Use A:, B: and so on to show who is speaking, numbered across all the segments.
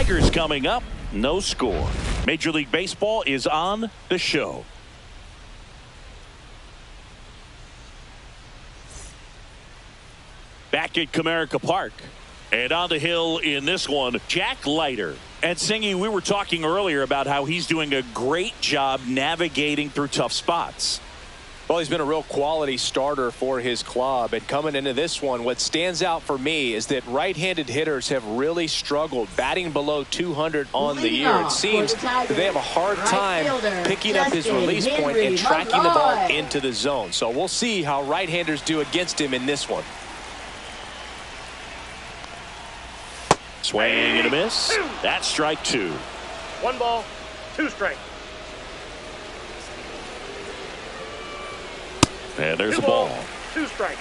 A: Tigers coming up. No score. Major League Baseball is on the show. Back at Comerica Park. And on the hill in this one, Jack Leiter. And Singy, we were talking earlier about how he's doing a great job navigating through tough spots.
B: Well, he's been a real quality starter for his club. And coming into this one, what stands out for me is that right-handed hitters have really struggled, batting below 200 on the year. It seems that they have a hard time picking up his release point and tracking the ball into the zone. So we'll see how right-handers do against him in this one.
A: Swing and a miss. That's strike two.
C: 1 ball, 2 strikes.
A: And there's a ball.
C: 2 strikes.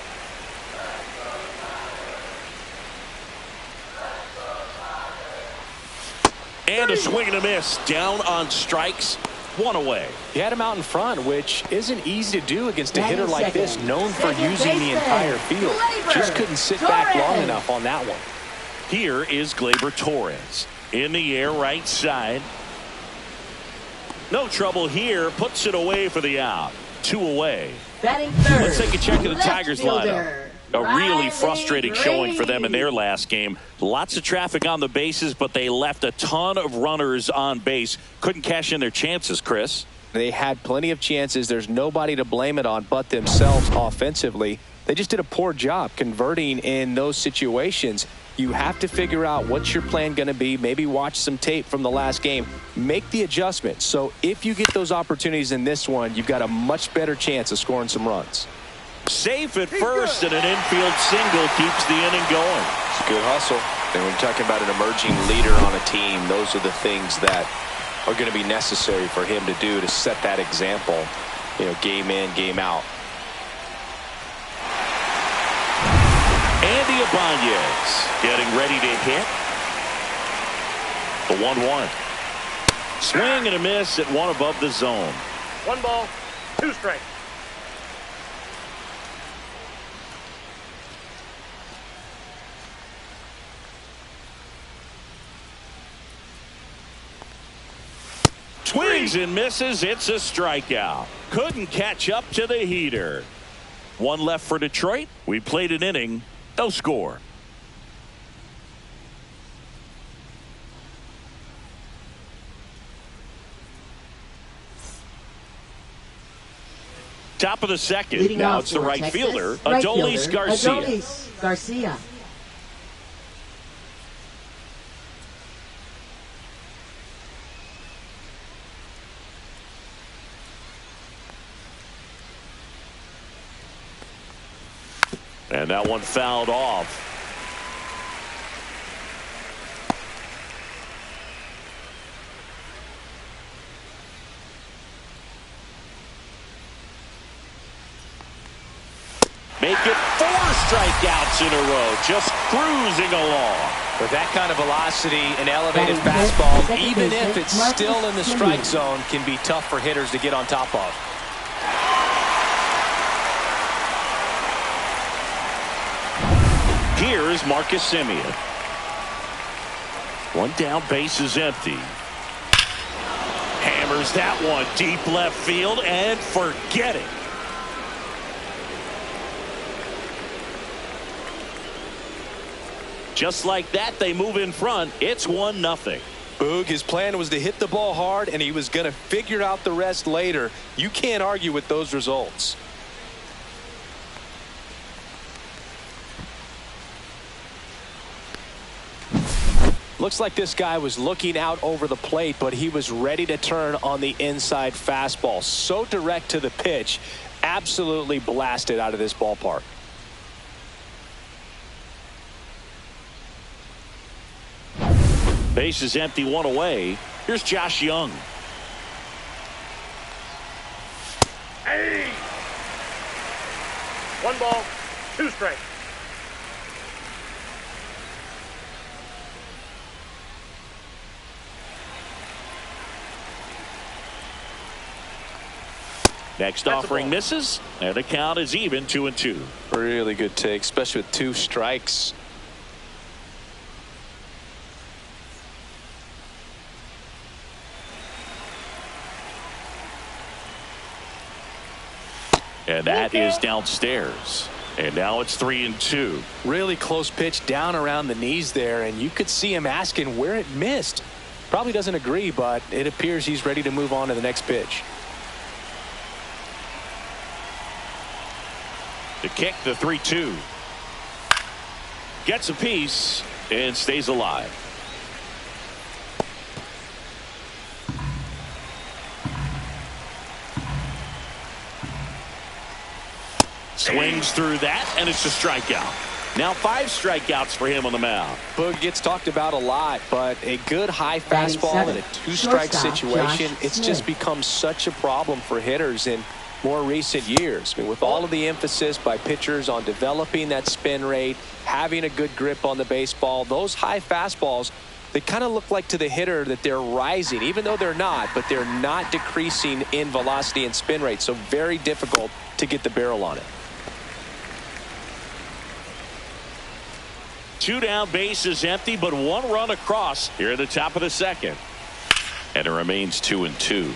A: And a swing and a miss. Down on strikes. 1 away.
B: He had him out in front, which isn't easy to do against a hitter like this, known for using the entire field. Just couldn't sit back long enough on that one.
A: Here is Gleyber Torres. In the air, right side. No trouble here. Puts it away for the out. 2 away. Let's take a check of the Tigers lineup. A really frustrating showing for them in their last game. Lots of traffic on the bases, but they left a ton of runners on base. Couldn't cash in their chances, Chris.
B: They had plenty of chances. There's nobody to blame it on but themselves offensively. They just did a poor job converting in those situations. You have to figure out what's your plan going to be. Maybe watch some tape from the last game. Make the adjustment. So if you get those opportunities in this one, you've got a much better chance of scoring some runs.
A: Safe at first, and an infield single keeps the inning going.
B: It's a good hustle. And when you're talking about an emerging leader on a team, those are the things that are going to be necessary for him to do to set that example, game in, game out.
A: Andy Ibanez getting ready to hit. The 1-1. Swing and a miss at 1 above the zone.
C: 1 ball, 2 strikes.
A: Swings and misses. It's a strikeout. Couldn't catch up to the heater. 1 left for Detroit. We played an inning. No score. Top of the second.
D: Leading
A: now
D: off
A: it's the
D: for
A: right
D: Texas,
A: fielder,
D: right
A: Adolis
D: fielder,
A: Garcia.
D: Adolis Garcia.
A: And that one fouled off. Make it 4 strikeouts in a row. Just cruising along.
B: With that kind of velocity and elevated fastball, even if it's still in the strike zone, can be tough for hitters to get on top of.
A: Here is Marcus Semien. 1 down, base is empty. Hammers that one deep left field and forget it. Just like that, they move in front. It's 1-0.
B: Boog, his plan was to hit the ball hard, and he was going to figure out the rest later. You can't argue with those results. Looks like this guy was looking out over the plate, but he was ready to turn on the inside fastball. So direct to the pitch, absolutely blasted out of this ballpark.
A: Base is empty, 1 away. Here's Josh Young.
C: Hey! 1 ball, 2 strikes.
A: Next offering misses, and the count is even, 2-2.
B: Really good take, especially with 2 strikes.
A: And that is downstairs. And now it's 3-2.
B: Really close pitch down around the knees there, and you could see him asking where it missed. Probably doesn't agree, but it appears he's ready to move on to the next pitch.
A: The kick, the 3-2. Gets a piece and stays alive. Swings through that, and it's a strikeout. Now 5 strikeouts for him on the mound.
B: Boog gets talked about a lot, but a good high fastball in a 2-strike situation, it's just become such a problem for hitters in more recent years. I mean, with all of the emphasis by pitchers on developing that spin rate, having a good grip on the baseball, those high fastballs, they kind of look like to the hitter that they're rising, even though they're not, but they're not decreasing in velocity and spin rate. So very difficult to get the barrel on it.
A: 2 down, bases empty, but 1 run across here at the top of the second. And it remains 2-2.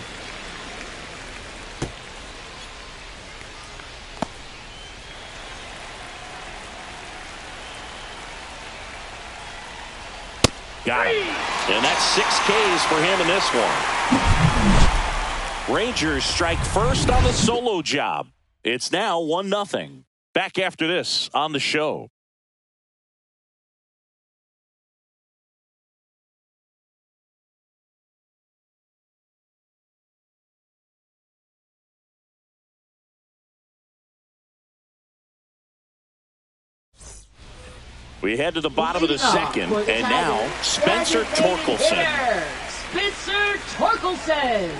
A: Got it. And that's 6 Ks for him in this one. Rangers strike first on the solo job. It's now 1-0. Back after this on the show. We head to the bottom of the second, and now Spencer Torkelson.
D: Spencer Torkelson.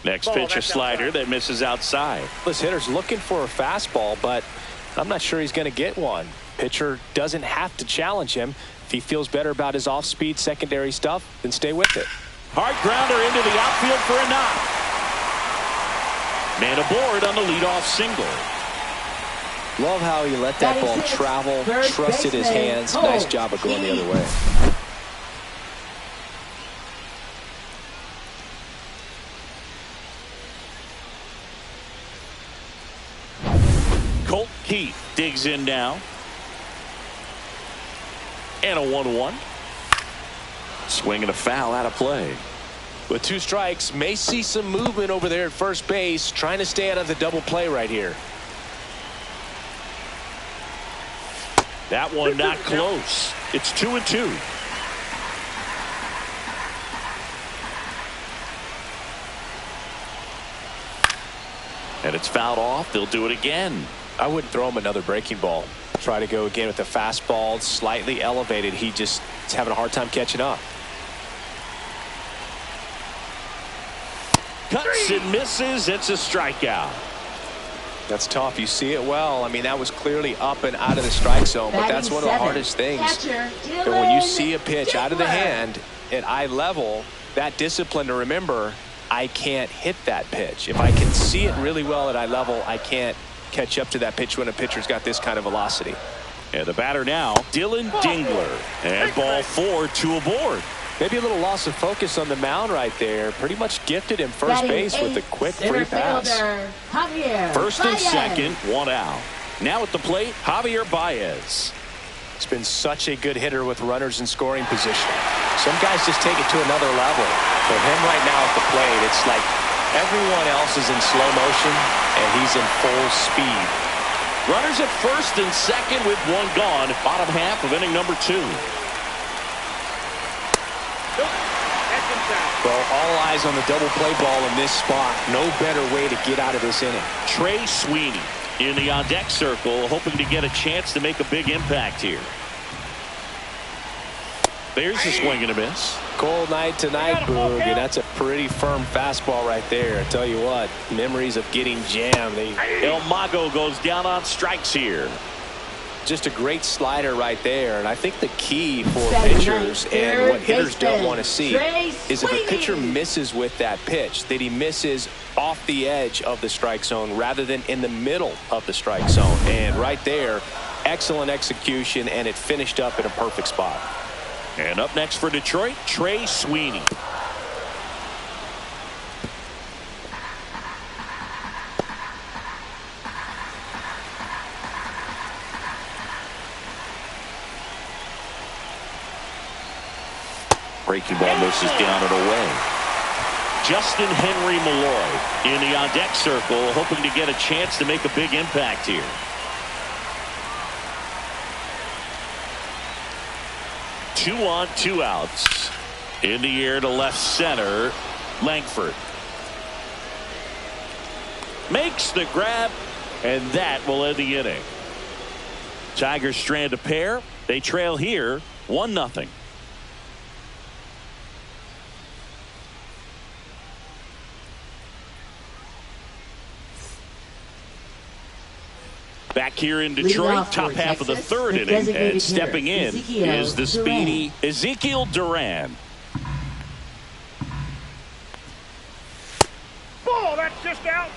A: Next pitch, a slider that misses outside.
B: This hitter's looking for a fastball, but I'm not sure he's going to get one. Pitcher doesn't have to challenge him. If he feels better about his off-speed secondary stuff, then stay with it.
A: Hard grounder into the outfield for a knock. Man aboard on the leadoff single.
B: Love how he let that ball travel, trusted his hands. Nice job of going the other way.
A: Colt Keith digs in now. And a 1-1. Swing and a foul out of play.
B: With 2 strikes, may see some movement over there at first base, trying to stay out of the double play right here.
A: That one not close. It's 2-2. And it's fouled off. They'll do it again.
B: I wouldn't throw him another breaking ball. Try to go again with the fastball, slightly elevated. He just is having a hard time catching up.
A: Cuts and misses. It's a strikeout.
B: That's tough. You see it well. I mean, that was clearly up and out of the strike zone, but that's one of the hardest things. And when you see a pitch out of the hand at eye level, that discipline to remember, I can't hit that pitch. If I can see it really well at eye level, I can't catch up to that pitch when a pitcher's got this kind of velocity.
A: And the batter now, Dylan Dingler. And ball 4, 2 aboard.
B: Maybe a little loss of focus on the mound right there. Pretty much gifted him first base with a quick free pass.
A: First and second, 1 out. Now at the plate, Javier Baez.
B: He's been such a good hitter with runners in scoring position. Some guys just take it to another level. For him right now at the plate, it's like everyone else is in slow motion and he's in full speed.
A: Runners at first and second with 1 gone. Bottom half of inning number 2.
B: Well, all eyes on the double play ball in this spot. No better way to get out of this inning.
A: Trey Sweeney in the on-deck circle, hoping to get a chance to make a big impact here. There's a swing and a miss.
B: Cold night tonight, Boog, and that's a pretty firm fastball right there. I tell you what, memories of getting jammed.
A: El Mago goes down on strikes here.
B: Just a great slider right there, and I think the key for pitchers and what hitters don't want to see is if a pitcher misses with that pitch, that he misses off the edge of the strike zone rather than in the middle of the strike zone. And right there, excellent execution, and it finished up in a perfect spot.
A: And up next for Detroit, Trey Sweeney. Breaking ball misses down and away. Justin Henry Malloy in the on-deck circle, hoping to get a chance to make a big impact here. Two on, two outs. In the air to left center, Langford. Makes the grab, and that will end the inning. Tigers strand a pair. They trail here 1-0. Back here in Detroit, top half of the third inning, and stepping in is the speedy Ezekiel Duran.
C: Ball, that's just out.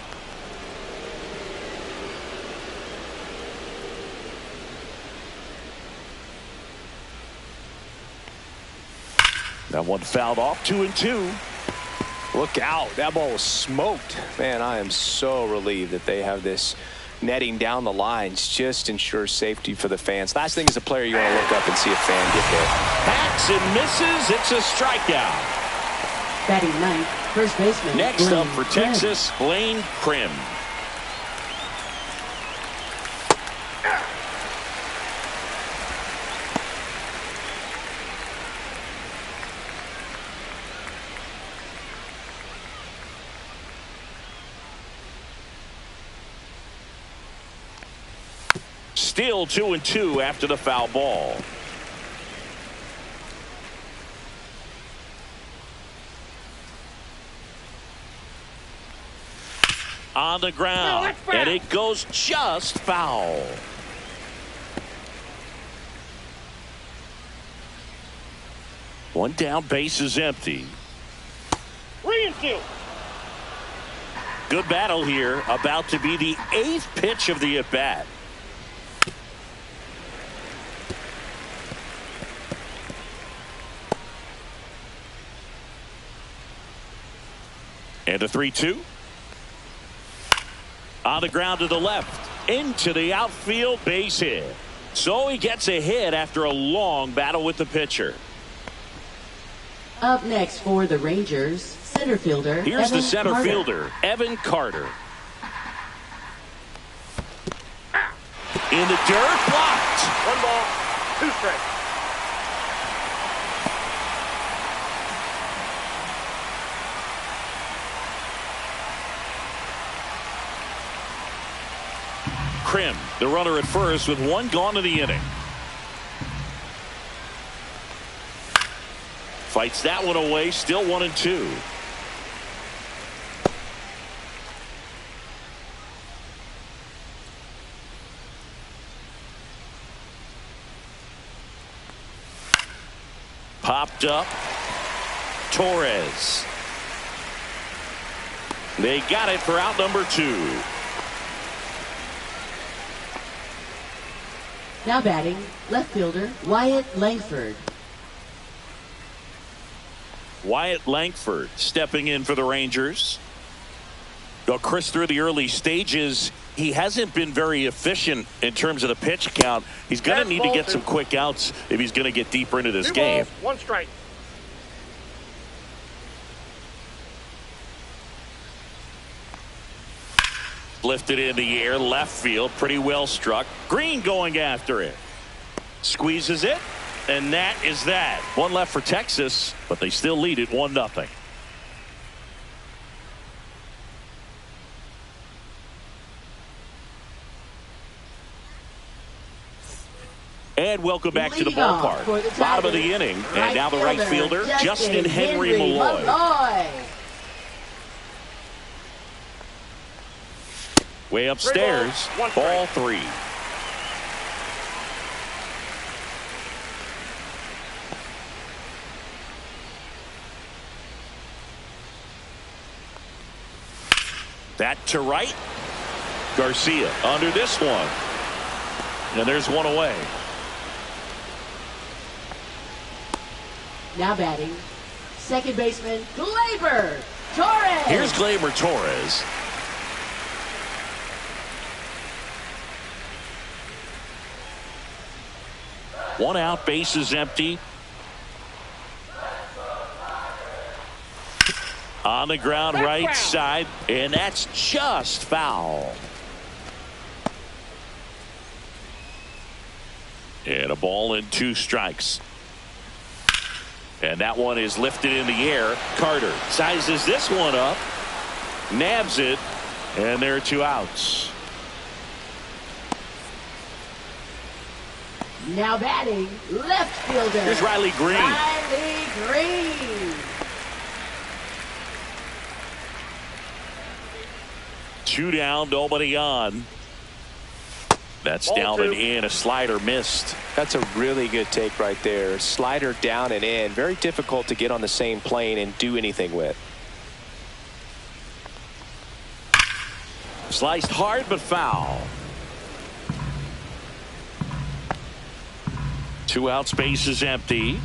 A: That one fouled off, 2-2.
B: Look out. That ball was smoked. Man, I am so relieved that they have this netting down the lines. Just ensures safety for the fans. Last thing as a player, you want to look up and see a fan get hit.
A: Hacks and misses. It's a strikeout.
D: Batting ninth, first baseman.
A: Next up for Texas, Blaine Prim. Still 2-2 after the foul ball. On the ground, and it goes just foul. One down, base is empty.
C: Reinfield.
A: Good battle here, about to be the 8th pitch of the at-bat. And a 3-2. On the ground to the left. Into the outfield, base hit. So he gets a hit after a long battle with the pitcher.
D: Up next for the Rangers, center fielder.
A: Here's the center fielder, Evan Carter. In the dirt, blocked.
C: 1 ball, 2 strikes.
A: Prim, the runner at first with 1 gone in the inning. Fights that one away, still 1-2. Popped up. Torres. They got it for out number 2.
D: Now batting, left fielder, Wyatt Langford.
A: Wyatt Langford stepping in for the Rangers. Well, Chris, through the early stages, he hasn't been very efficient in terms of the pitch count. He's going to need to get some quick outs if he's going to get deeper into this
C: 2
A: game.
C: balls, 1 strike.
A: Lifted in the air, left field, pretty well struck. Green going after it. Squeezes it, and that is that. 1 left for Texas, but they still lead it 1-0. And welcome back to the ballpark. Bottom of the inning, and now the right fielder, Justin Henry Malloy. Way upstairs, ball 3. That to right. Garcia under this one. And there's one away.
D: Now batting, second baseman Gleyber Torres.
A: Here's Gleyber Torres. One out, bases empty. On the ground, right side, and that's just foul. And a ball and 2 strikes. And that one is lifted in the air. Carter sizes this one up, nabs it, and there are 2 outs.
D: Now batting, left fielder.
A: Here's Riley Green.
D: Riley Green.
A: 2 down, nobody on. That's
C: Ball
A: down
C: 2.
A: and in. A slider missed.
B: That's a really good take right there. Slider down and in. Very difficult to get on the same plane and do anything with.
A: Sliced hard but foul. 2 outs, base is empty.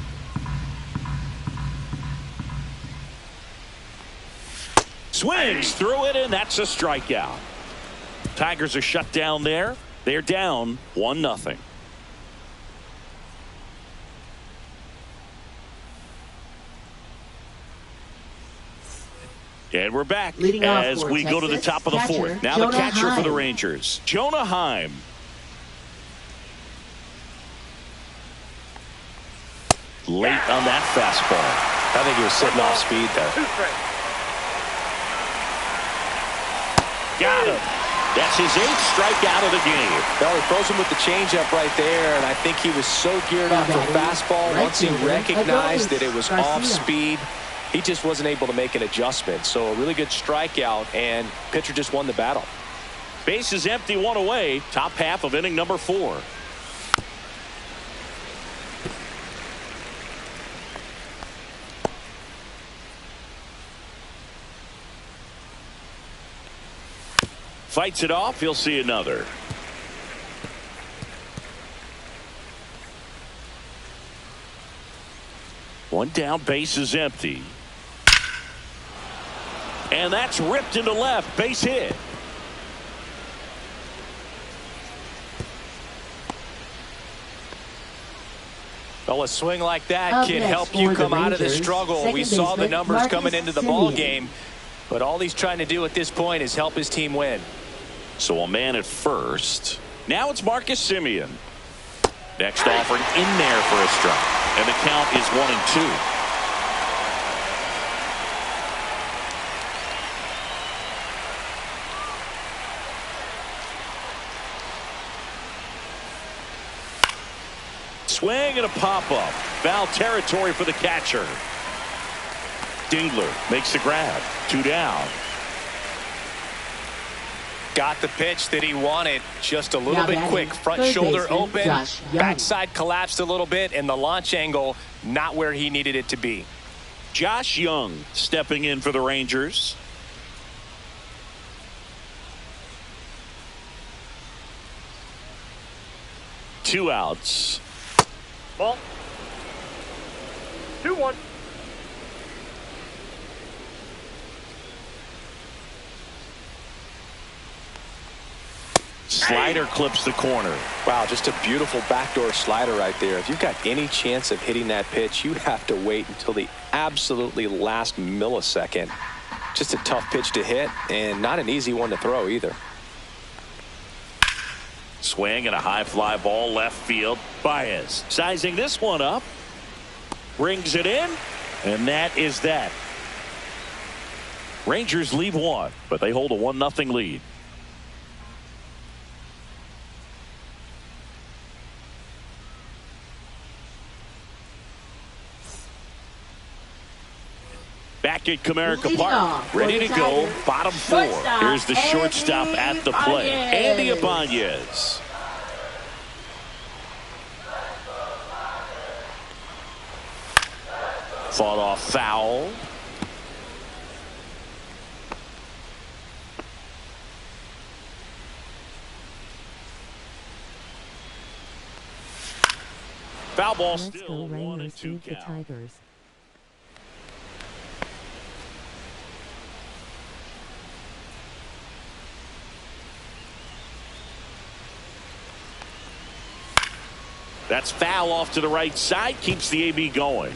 A: Swings through it, and that's a strikeout. Tigers are shut down there. They're down 1-0. And we're back
D: Leading off
A: as
D: for
A: we go to the
D: Texas,
A: top of the
D: catcher,
A: 4th. Now
D: Jonah
A: the catcher for the
D: Heim.
A: Rangers, Jonah Heim. Late on that fastball.
B: I think he was sitting off speed there.
C: 2 strikes.
A: Got him. That's his 8th strikeout of the game.
B: Well, he throws him with the changeup right there, and I think he was so geared up for fastball. Once he recognized that it was off speed, he just wasn't able to make an adjustment. So a really good strikeout, and pitcher just won the battle.
A: Base is empty, 1 away. Top half of inning number 4. Fights it off. He'll see another. One down, base is empty. And that's ripped into left. Base hit.
B: Well, a swing like that
D: Up
B: can
D: next
B: help you
D: for
B: come
D: the
B: out of the
D: Rangers,
B: struggle. We
D: second
B: saw the
D: baseman
B: numbers
D: Marcus
B: coming into the
D: Semien.
B: ball game, but all he's trying to do at this point is help his team win.
A: So a man at first. Now it's Marcus Semien. Next offering in there for a strike. And the count is 1-2. Swing and a pop-up. Foul territory for the catcher. Dingler makes the grab. 2 down.
B: Got the pitch that he wanted, just a little
D: Now
B: bit
D: batting,
B: quick. Front
D: third
B: shoulder
D: baseman,
B: open,
D: Josh Young.
B: backside collapsed a little bit, and the launch angle not where he needed it to be.
A: Josh Young stepping in for the Rangers. Two outs.
C: Ball. 2-1.
A: Slider clips the corner.
B: Wow, just a beautiful backdoor slider right there. If you've got any chance of hitting that pitch, you have to wait until the absolutely last millisecond. Just a tough pitch to hit, and not an easy one to throw either.
A: Swing and a high fly ball left field. Baez sizing this one up. Brings it in, and that is that. Rangers leave one, but they hold a 1-0 lead. Back at Comerica Park, ready to go, bottom 4. Here's the shortstop at the plate, Andy Ibanez. Fought off foul. Foul ball
E: Let's
A: still
E: go
A: 1-2
E: Rangers beat the
A: count.
E: Tigers.
A: That's foul off to the right side. Keeps the AB going.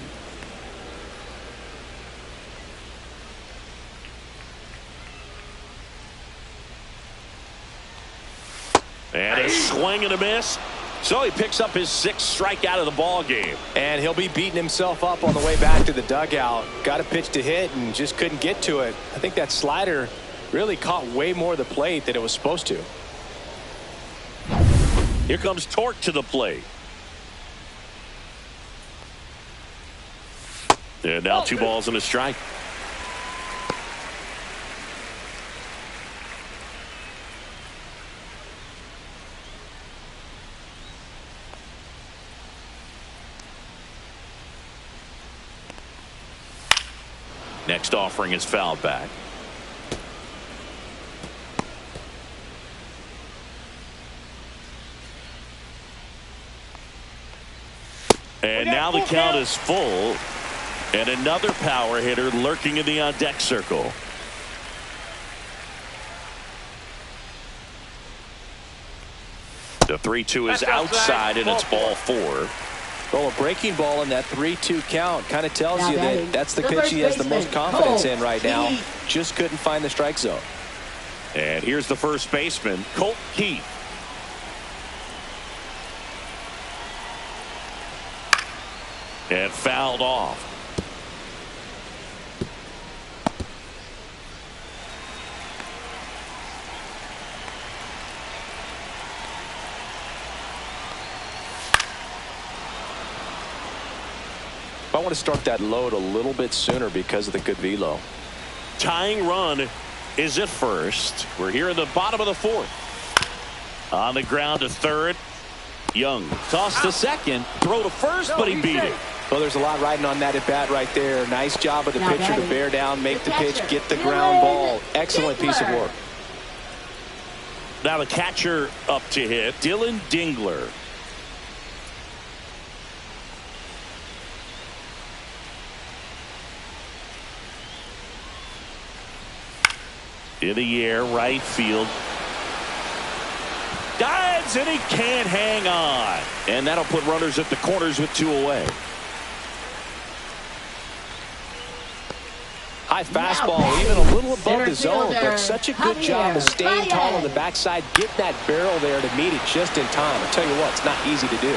A: And a swing and a miss. So he picks up his 6th strikeout of the ball game.
B: And he'll be beating himself up on the way back to the dugout. Got a pitch to hit and just couldn't get to it. I think that slider really caught way more of the plate than it was supposed to.
A: Here comes Torque to the plate. And now 2 balls and a strike. Next offering is fouled back. And now the count is full. And another power hitter lurking in the on-deck circle. The 3-2 is outside, and it's ball 4.
B: Well, a breaking ball in that 3-2 count kind of tells you that that's the pitch he has the most confidence in right now. Just couldn't find the strike zone.
A: And here's the first baseman, Colt Keith. And fouled off.
B: I want to start that load a little bit sooner because of the good velo.
A: Tying run is at first. We're here in the bottom of the 4th. On the ground to third. Young toss to second. Throw to first, but he beat it.
B: Well, there's a lot riding on that at bat right there. Nice job of the pitcher to bear down, make the pitch, get the ground ball. Excellent piece of work.
A: Now the catcher up to hit, Dylan Dingler. In the air, right field. Dives, and he can't hang on. And that'll put runners at the corners with 2 away.
B: High fastball, even a little above the zone, but such a good job of staying tall on the backside, getting that barrel there to meet it just in time. I tell you what, it's not easy to do.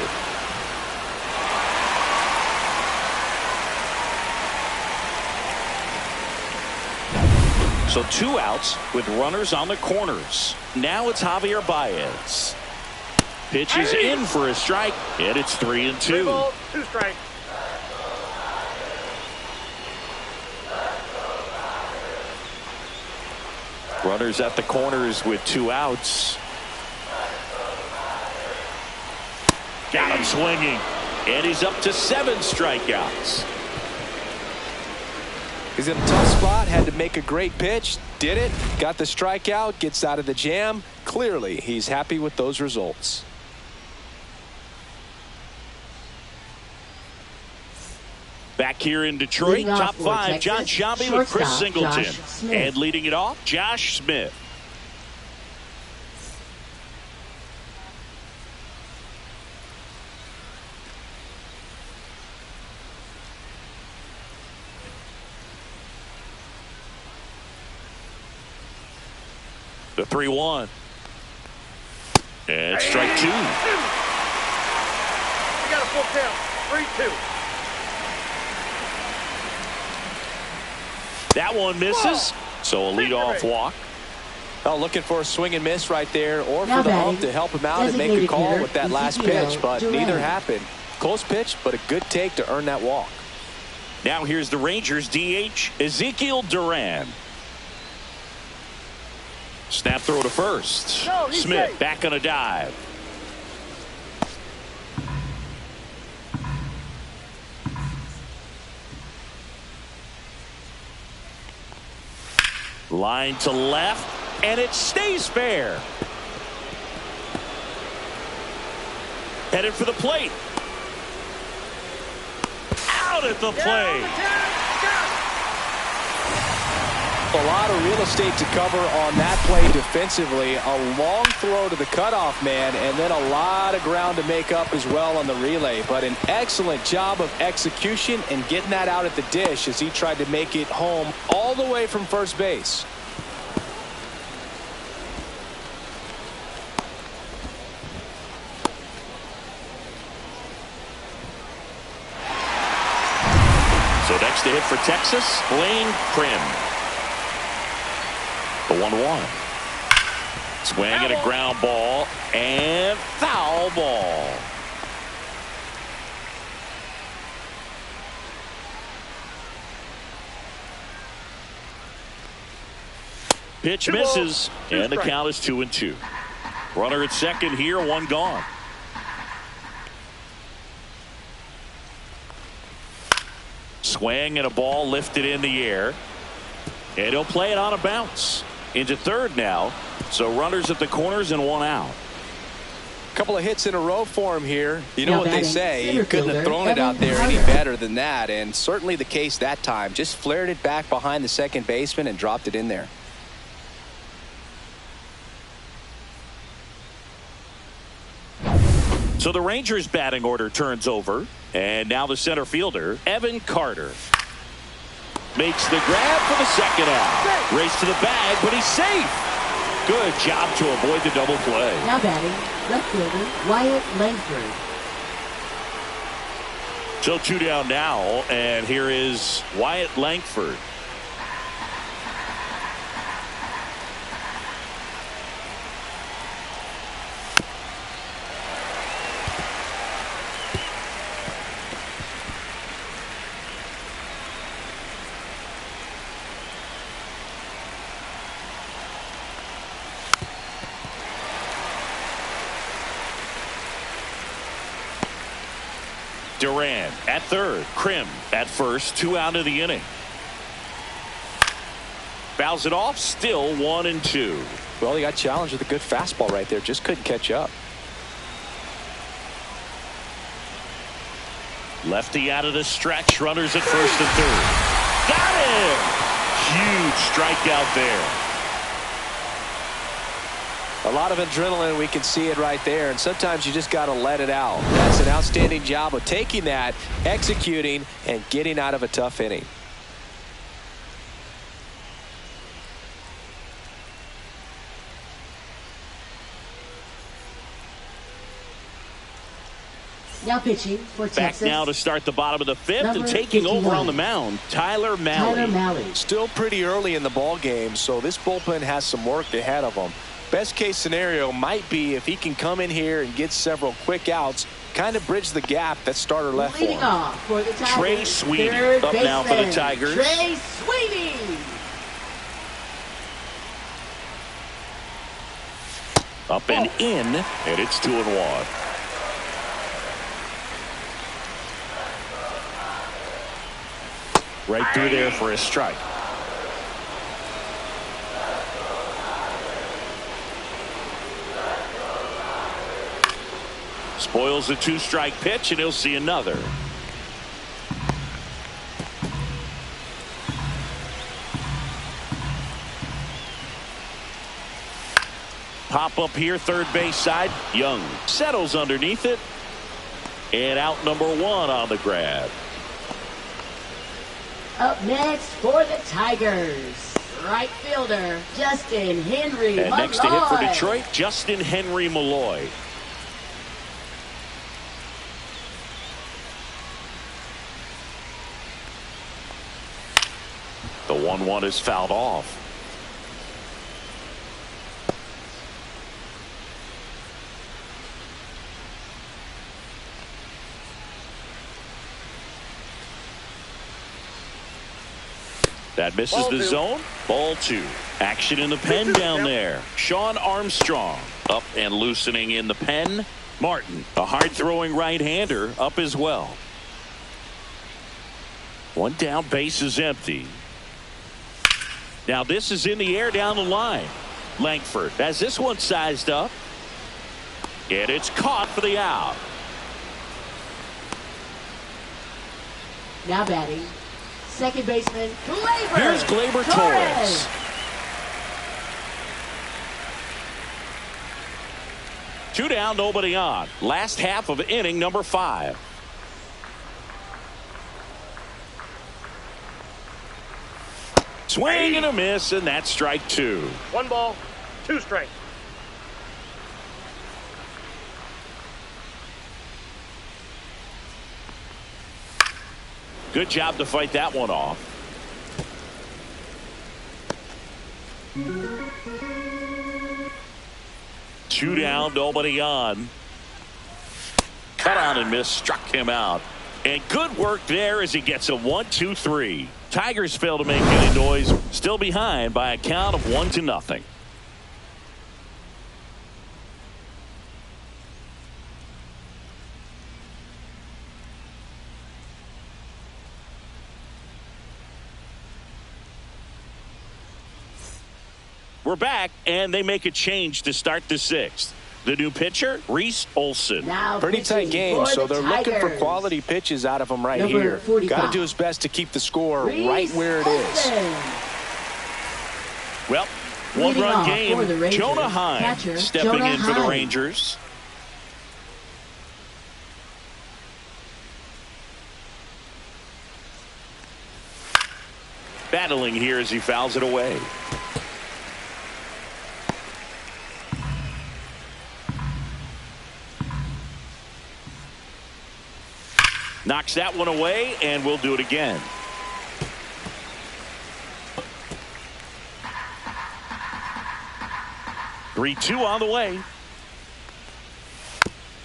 A: So 2 outs with runners on the corners. Now it's Javier Baez. Pitch is in for a strike, and it's 3-2.
C: 3 balls, 2 strikes.
A: Runners at the corners with 2 outs. Got him swinging, and he's up to 7 strikeouts.
B: He's in a tough spot, had to make a great pitch, did it, got the strikeout, gets out of the jam. Clearly, he's happy with those results.
A: Back here in Detroit, top 5, John Sciambi with Chris Singleton. And leading it off, Josh Smith. The 3-1. And strike 2.
C: You got a full count. 3-2.
A: That one misses. So a leadoff walk.
B: Oh, looking for a swing and miss right there, or for the ump to help him out and make a call with that last pitch, but neither happened. Close pitch, but a good take to earn that walk.
A: Now here's the Rangers DH, Ezekiel Duran. Snap throw to first. Smith back on a dive. Line to left, and it stays fair. Headed for the plate. Out at the plate.
B: a lot of real estate to cover on that play defensively. A long throw to the cutoff man, and then a lot of ground to make up as well on the relay. But an excellent job of execution and getting that out at the dish as he tried to make it home all the way from first base.
A: So next to hit for Texas, Blaine Prim. The 1-1. Swing and a ground ball and foul ball. Pitch misses, and the count is 2-2. Runner at second here, one gone. Swing and a ball lifted in the air, and he'll play it on a bounce into third now. So runners at the corners and one out.
B: A couple of hits in a row for him here. You know what they say, he couldn't have thrown it out there
D: Carter.
B: any better than that, and certainly the case that time. Just flared it back behind the second baseman and dropped it in there.
A: So the Rangers batting order turns over, and now the center fielder, Evan Carter, makes the grab for the second out. Race to the bag, but he's safe. Good job to avoid the double play.
D: Now batting, left fielder Wyatt Langford.
A: So two down now, and here is Wyatt Langford. Duran at third, Krim at first, 2 out of the inning. Fouls it off, still 1-2.
B: Well, he got challenged with a good fastball right there, just couldn't catch up.
A: Lefty out of the stretch, runners at first and third. Got him! Huge strikeout there.
B: A lot of adrenaline, we can see it right there, and sometimes you just got to let it out. That's an outstanding job of taking that, executing, and getting out of a tough inning.
D: Now pitching for Texas.
A: Back now to start the bottom of the fifth,
D: Number
A: and taking
D: 51.
A: over on the mound, Tyler Mahle.
D: Tyler Mahle.
B: Still pretty early in the ball game, so this bullpen has some work ahead of them. Best case scenario might be if he can come in here and get several quick outs, kind of bridge the gap that starter left for
D: Leading
B: him.
D: off for the Tigers.
A: Trey Sweeney
D: Third
A: up now for the
D: baseman,
A: Tigers.
D: Trey Sweeney.
A: Up and in, and it's 2-1. Right through there for a strike. Spoils the 2-strike pitch, and he'll see another. Pop up here, third base side. Young settles underneath it. And out number 1 on the grab.
D: Up next for the Tigers, right fielder Justin Henry
A: And
D: Malloy.
A: next to hit for Detroit, Justin Henry Malloy. The 1-1 is fouled off. That misses
C: Ball
A: the
C: two.
A: zone. Ball 2. Action in the pen down there. Sean Armstrong up and loosening in the pen. Martin, a hard-throwing right-hander, up as well. One down, base is empty. Now this is in the air down the line. Langford has this one sized up. And it's caught for the out.
D: Now batting, second baseman, Gleyber.
A: Here's Gleyber Torres. Two down, nobody on. Last half of inning number 5. Swing and a miss, and that's strike 2.
C: 1 ball, 2 strikes.
A: Good job to fight that one off. Two down, nobody on. Cut on and miss, struck him out. And good work there as he gets a 1-2-3. Tigers fail to make any noise, still behind by a count of 1-0. We're back, and they make a change to start the 6th. The new pitcher, Reese Olson.
B: Pretty tight game, so they're looking for quality pitches out of him right here. Got to do his best to keep the score right where it is.
A: Well, one-run game. Jonah Heim stepping in for the Rangers. Battling here as he fouls it away. Knocks that one away, and we'll do it again. Three-two on the way.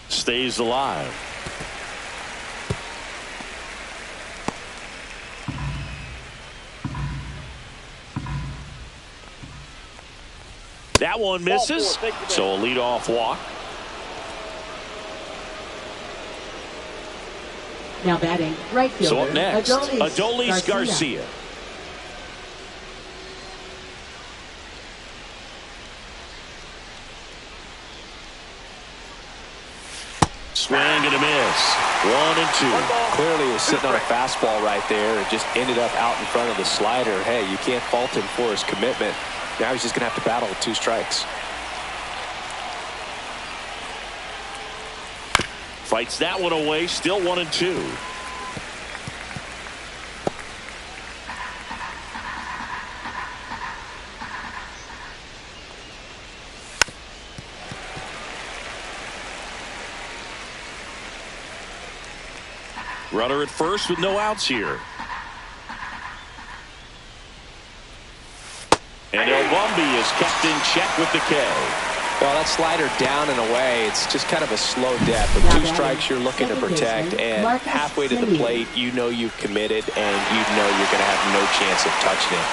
A: Stays alive. That one misses, so a leadoff walk.
D: Now batting, right fielder.
A: So up next, Adolis Garcia. Swing and a miss. 1-2.
B: Clearly he was sitting on a fastball right there and just ended up out in front of the slider. Hey, you can't fault him for his commitment. Now he's just going to have to battle with 2 strikes.
A: Fights that one away, still 1-2. Runner at first with no outs here. And Elbumby is kept in check with the K.
B: Well, that slider down and away, it's just kind of a slow death. With 2 strikes you're looking to protect, and halfway to the plate, you know you've committed, and you know you're going to have no chance of touching it.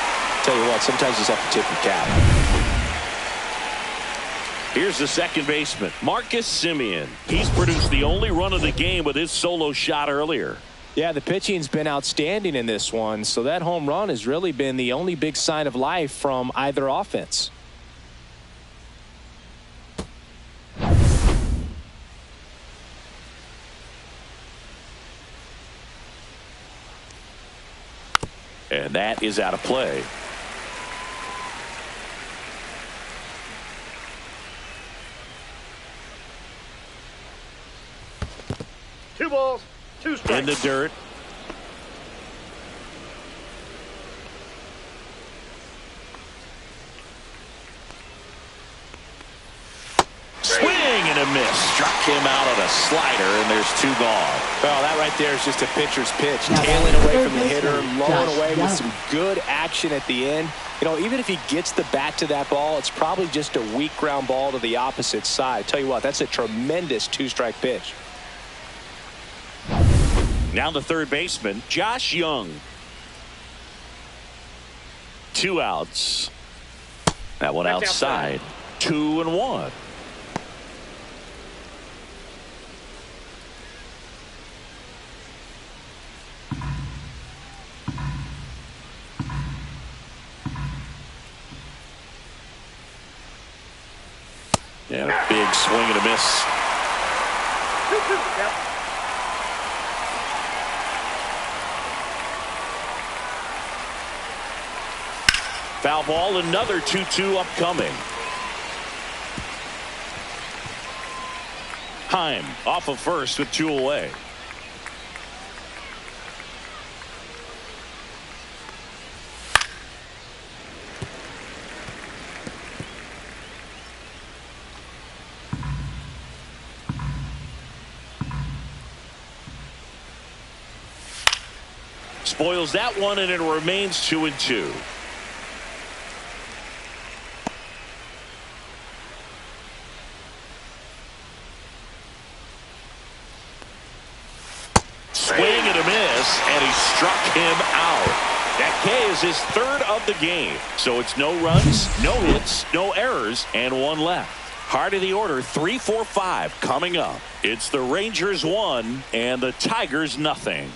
B: Tell you what, sometimes you just have to tip your cap.
A: Here's the second baseman, Marcus Semien. He's produced the only run of the game with his solo shot earlier.
B: Yeah, the pitching's been outstanding in this one, so that home run has really been the only big sign of life from either offense.
A: And that is out of play.
C: Two balls, 2 strikes.
A: In the dirt. Swing and a miss. Struck him out on a slider, and there's 2 gone.
B: Well, that right there is just a pitcher's pitch. Tailing away from the hitter, lowing away with some good action at the end. You know, even if he gets the bat to that ball, it's probably just a weak ground ball to the opposite side. Tell you what, that's a tremendous 2-strike pitch.
A: Now the third baseman, Josh Young. 2 outs. That one outside. 2-1. And a big swing and a miss.
C: 2-2. Yep.
A: Foul ball, another 2-2 upcoming. Heim off of first with 2 away. Spoils that one, and it remains 2-2. Swing and a miss, and he struck him out. That K is his 3rd of the game. So it's no runs, no hits, no errors, and 1 left. Heart of the order, 3-4-5 coming up. It's the Rangers 1 and the Tigers nothing.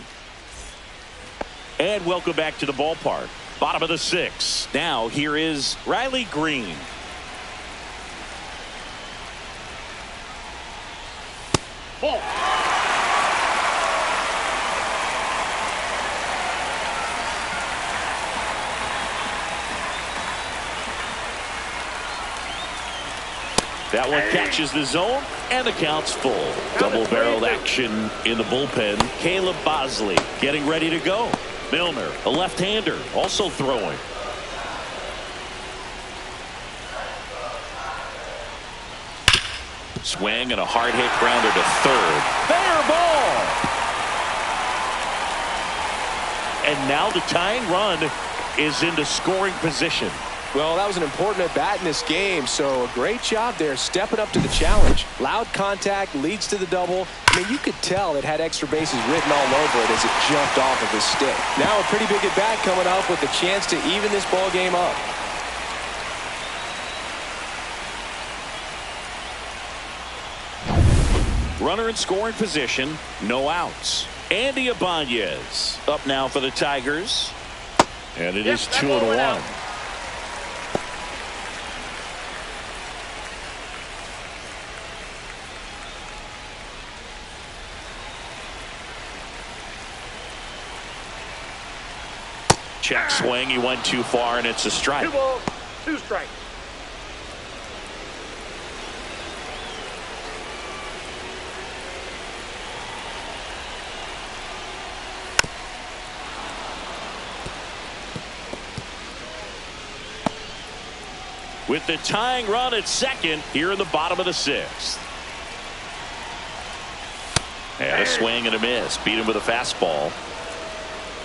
A: And welcome back to the ballpark. Bottom of the 6th. Now here is Riley Green.
C: Ball.
A: That one catches the zone, and the count's full. Double-barreled action in the bullpen. Caleb Bosley getting ready to go. Milner, a left-hander, also throwing. Swing and a hard hit grounder to third. Fair ball. And now the tying run is into scoring position.
B: Well, that was an important at-bat in this game, so a great job there stepping up to the challenge. Loud contact leads to the double. I mean, you could tell it had extra bases written all over it as it jumped off of his stick. Now a pretty big at-bat coming up with a chance to even this ball game up.
A: Runner in scoring position, no outs. Andy Ibanez up now for the Tigers. And it is 2-1. Check swing, he went too far, and it's a strike.
C: 2 balls, 2 strikes.
A: With the tying run at second here in the bottom of the 6th. And a swing and a miss. Beat him with a fastball.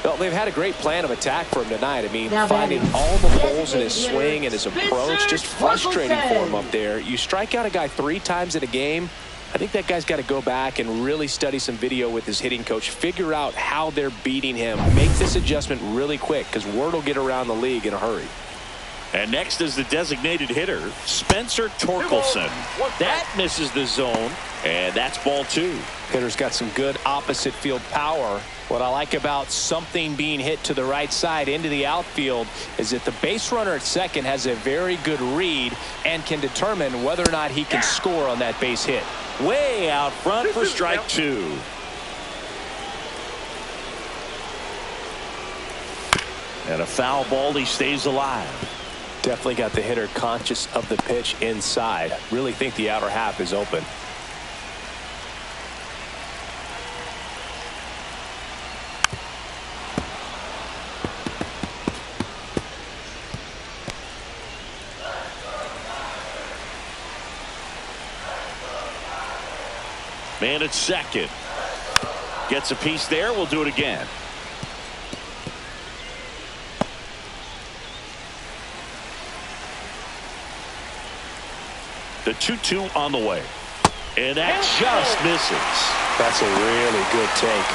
B: Well, they've had a great plan of attack for him tonight. I mean, finding all the holes in his swing and his approach, just frustrating for him up there. You strike out a guy 3 times in a game, I think that guy's got to go back and really study some video with his hitting coach, figure out how they're beating him, make this adjustment really quick, because word will get around the league in a hurry.
A: And next is the designated hitter, Spencer Torkelson. That misses the zone, and that's ball 2.
B: Hitter's got some good opposite field power. What I like about something being hit to the right side into the outfield is that the base runner at second has a very good read and can determine whether or not he can score on that base hit.
A: Way out front for strike 2. And a foul ball, he stays alive.
B: Definitely got the hitter conscious of the pitch inside. Really think the outer half is open.
A: Man at second. Gets a piece there. We'll do it again. The 2-2 on the way. And that just misses.
B: That's a really good take.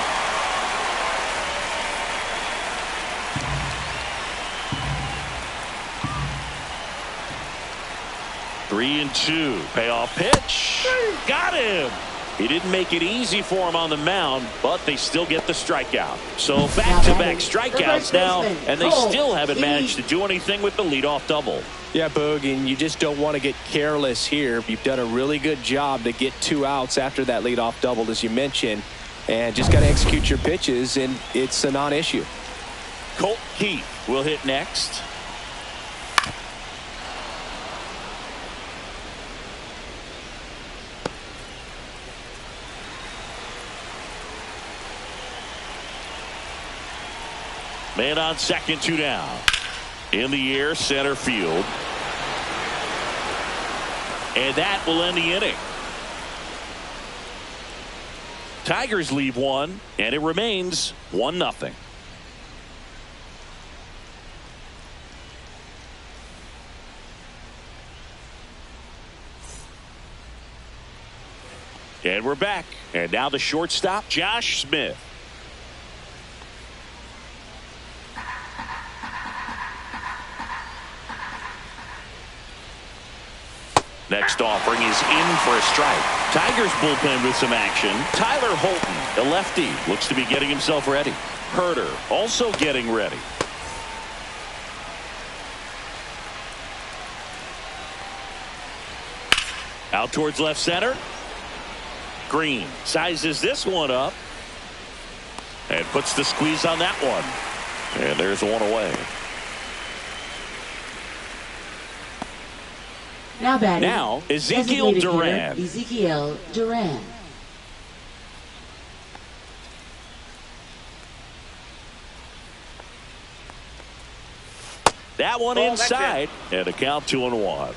A: Three and 2. Payoff pitch. Got him. He didn't make it easy for him on the mound, but they still get the strikeout. So back-to-back strikeouts now, and they still haven't managed to do anything with the leadoff double.
B: Yeah, Boog, and you just don't want to get careless here. You've done a really good job to get 2 outs after that leadoff double, as you mentioned, and just got to execute your pitches, and it's a non-issue.
A: Colt Keith will hit next. Man on second, 2 down. In the air, center field. And that will end the inning. Tigers leave one, and it remains 1-0. And we're back. And now the shortstop, Josh Smith. Next offering is in for a strike. Tigers bullpen with some action. Tyler Holton, the lefty, looks to be getting himself ready. Herder also getting ready. Out towards left center. Green sizes this one up and puts the squeeze on that one. And there's one away.
D: Now batting.
A: Now Ezekiel Duran.
D: Ezekiel Duran.
A: That one inside, and a count 2-1.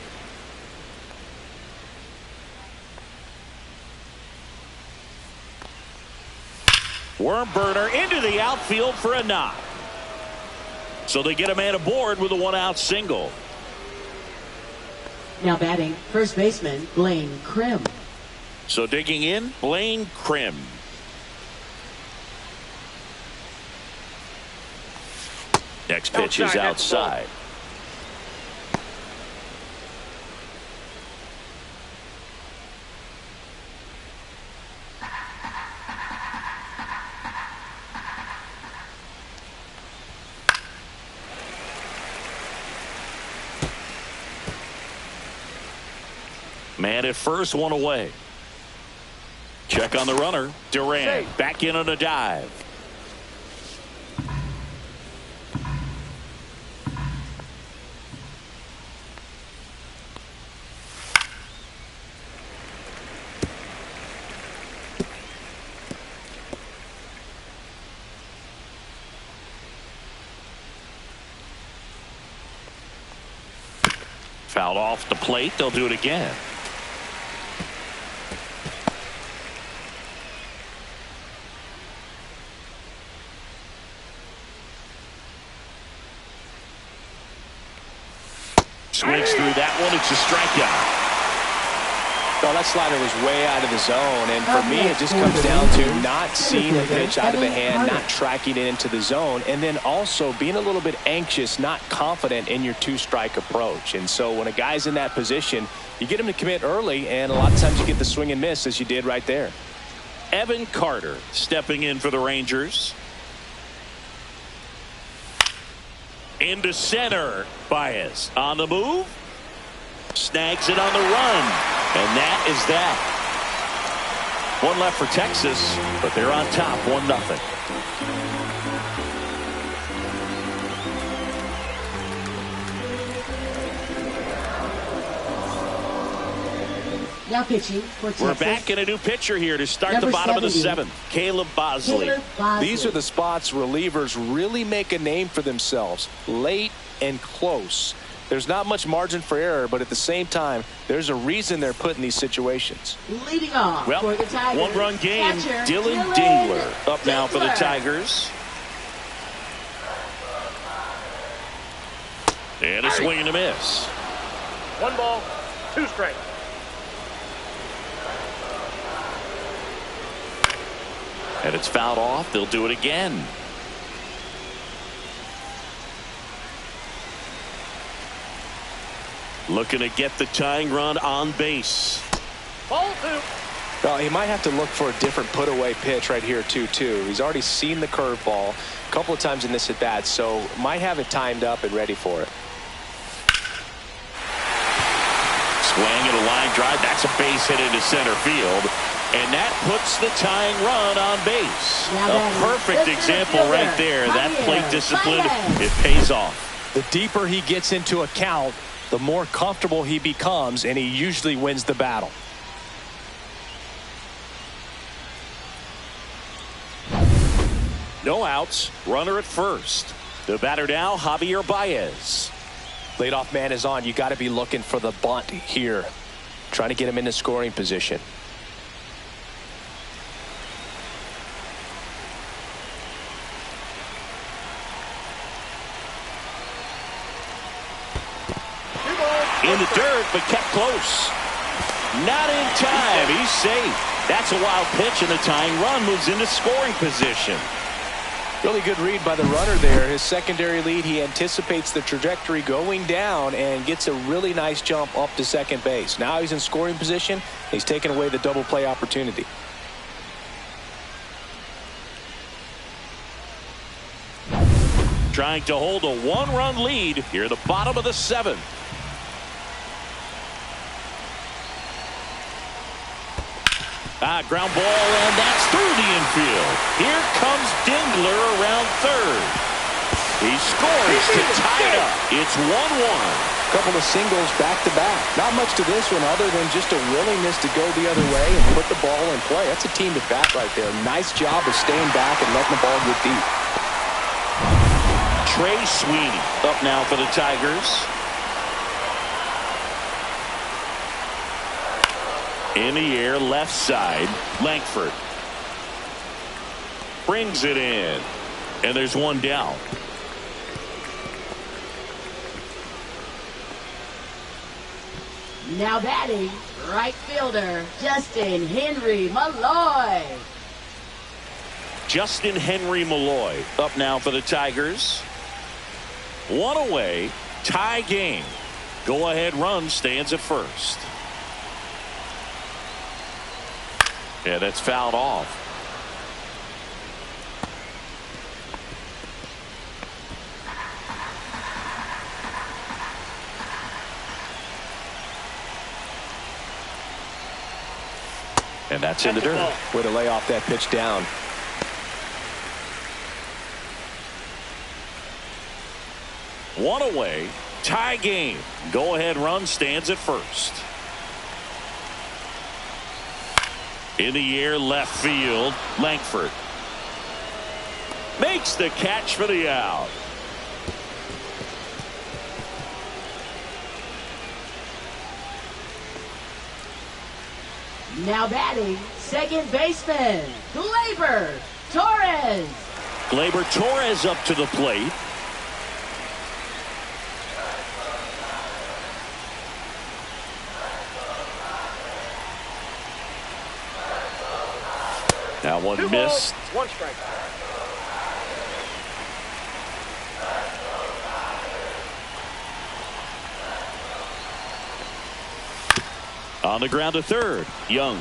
A: Worm burner into the outfield for a knock. So they get a man aboard with a 1-out single.
D: Now batting, first baseman Blaine Krim.
A: So digging in, Blaine Krim. Next pitch is outside. Man at first, one away. Check on the runner. Duran back in on a dive. Fouled off the plate. They'll do it again. Swings through that one. It's a strikeout.
B: Well, that slider was way out of the zone, and for me it just comes down to not seeing the pitch out of the hand, not tracking it into the zone, and then also being a little bit anxious, not confident in your two-strike approach. And so when a guy's in that position, you get him to commit early, and a lot of times you get the swing and miss, as you did right there.
A: Evan Carter stepping in for the Rangers. Into center. Baez on the move. Snags it on the run. And that is that. One left for Texas, but they're on top 1-0.
D: Now pitching for Texas.
A: We're back in a new pitcher here to start the bottom
D: 70.
A: of the 7th. Caleb Bosley.
B: These are the spots relievers really make a name for themselves. Late and close. There's not much margin for error, but at the same time, there's a reason they're put in these situations.
D: Leading off for the Tigers.
A: One-run game.
D: Catcher,
A: Dylan Dingler up now for the Tigers. And a swing and a miss.
C: 1 ball, 2 strikes.
A: And it's fouled off. They'll do it again. Looking to get the tying run on base.
C: Ball 2.
B: Well, he might have to look for a different put-away pitch right here, too. He's already seen the curveball a couple of times in this at-bat, so might have it timed up and ready for it.
A: Swing and a line drive. That's a base hit into center field. And that puts the tying run on base. A perfect example right there. That plate discipline, it pays off.
B: The deeper he gets into a count, the more comfortable he becomes, and he usually wins the battle.
A: No outs. Runner at first. The batter now, Javier Baez.
B: Leadoff man is on. You got to be looking for the bunt here. Trying to get him into scoring position.
A: In the dirt, but kept close. Not in time. He's safe. That's a wild pitch, and the tying run moves into scoring position.
B: Really good read by the runner there. His secondary lead, he anticipates the trajectory going down and gets a really nice jump up to second base. Now he's in scoring position. He's taken away the double play opportunity.
A: Trying to hold a one-run lead here at the bottom of the seventh. Ground ball, and that's through the infield. Here comes Dingler around third. He scores to tie it up. It's 1-1.
B: Couple of singles back-to-back. Not much to this one other than just a willingness to go the other way and put the ball in play. That's a team at bat right there. Nice job of staying back and letting the ball get deep.
A: Trey Sweeney up now for the Tigers. In the air, left side, Langford brings it in, and there's one down.
D: Now batting, right fielder, Justin Henry Malloy.
A: Justin Henry Malloy up now for the Tigers. One away, tie game. Go-ahead run stands at first. Yeah, that's fouled off. And that's in the dirt.
B: Way to lay off that pitch down.
A: One away, tie game. Go-ahead run stands at first. In the air, left field, Langford makes the catch for the out.
D: Now batting, second baseman, Gleyber Torres.
A: Gleyber Torres up to the plate. That one missed.
C: 1 strike.
A: On the ground to third, Young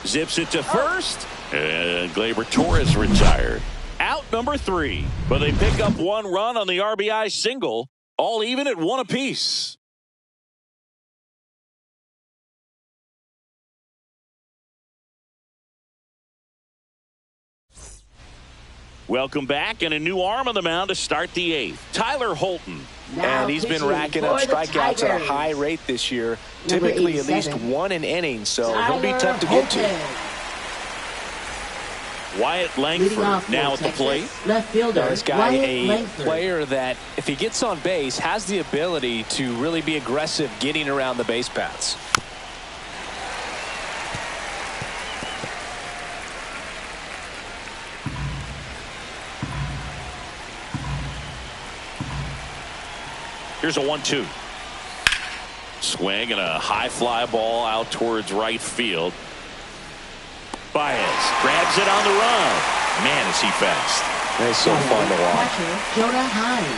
A: zips it to first, and Gleyber Torres retired. Out number 3, but they pick up 1 run on the RBI single, all even at 1 apiece. Welcome back, and a new arm on the mound to start the 8th. Tyler Holton.
D: Now
B: and he's been racking up strikeouts at a high rate this year. Typically at least 1 an inning, so he'll be tough to get to.
A: Wyatt Langford now at the plate.
D: Left fielder.
B: Now, this guy, a player that if he gets on base, has the ability to really be aggressive getting around the base paths.
A: Here's a 1-2. Swing and a high fly ball out towards right field. Baez grabs it on the run. Man, is he fast.
B: It's so fun to watch.
D: Jonah Heim.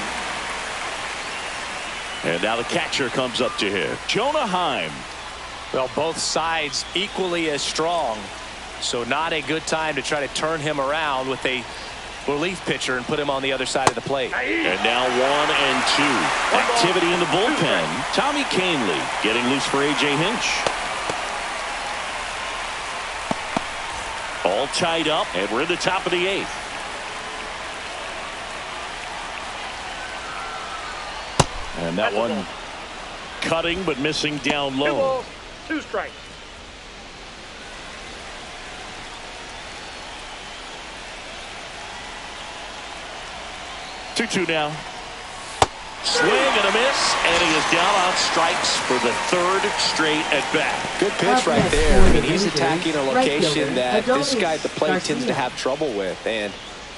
A: And now the catcher comes up to him. Jonah Heim.
B: Well, both sides equally as strong, so not a good time to try to turn him around with a relief pitcher and put him on the other side of the plate.
A: And now 1 and 2. Activity in the bullpen. Tommy Kahnle getting loose for A.J. Hinch. All tied up, and we're in the top of the 8th. And that one cutting but missing down low.
C: 2 balls, 2 strikes.
A: 2-2 now. Swing and a miss, and he is down on strikes for the third straight at bat.
B: Good pitch right there. I mean, he's attacking a location that this guy at the plate tends to have trouble with, and